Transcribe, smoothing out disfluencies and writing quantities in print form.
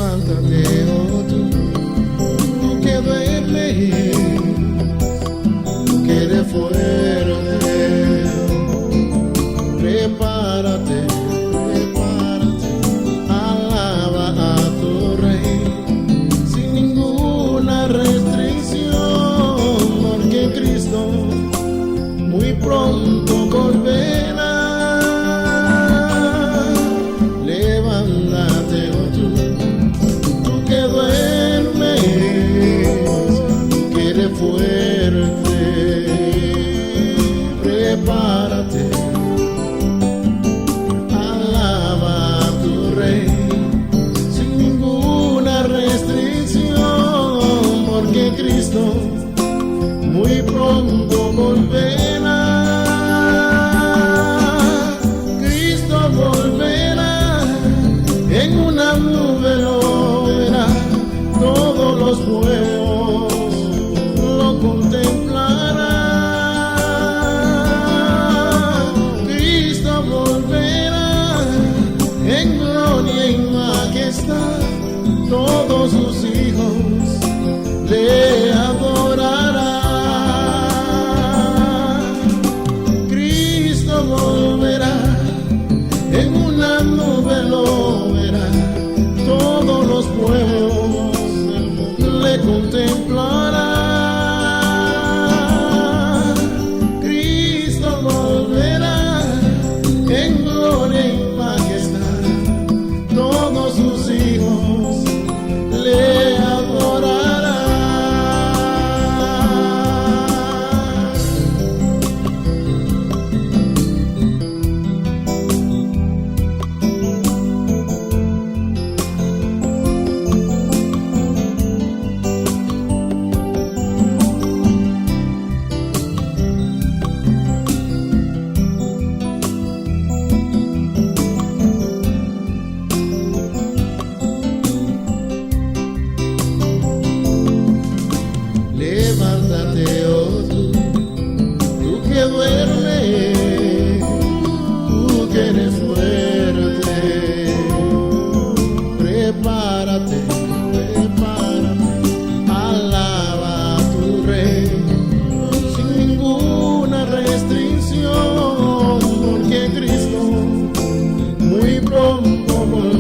Levántate, oh tú que duermes, tú que eres fuerte, prepárate, prepárate, alaba a tu Rey, sin ninguna restricción, porque Cristo muy pronto volverá. Levántate, oh tú que duermes, tú que eres fuerte, prepárate, alaba a tu Rey, sin ninguna restricción, porque Cristo muy pronto volverá. Cristo volverá, en una nube lo verá, todos los pueblos lo contemplarán. Cristo volverá, en gloria y majestad, todos sus hijos le adorarán. Volverá, en una nube lo verá, todos los pueblos le contemplarán. Cristo volverá, en gloria y majestad, todos sus hijos le adorarán. Levántate, oh tú que duermes, tú que eres fuerte, prepárate, prepárate, alaba a tu Rey, sin ninguna restricción, porque Cristo muy pronto volverá.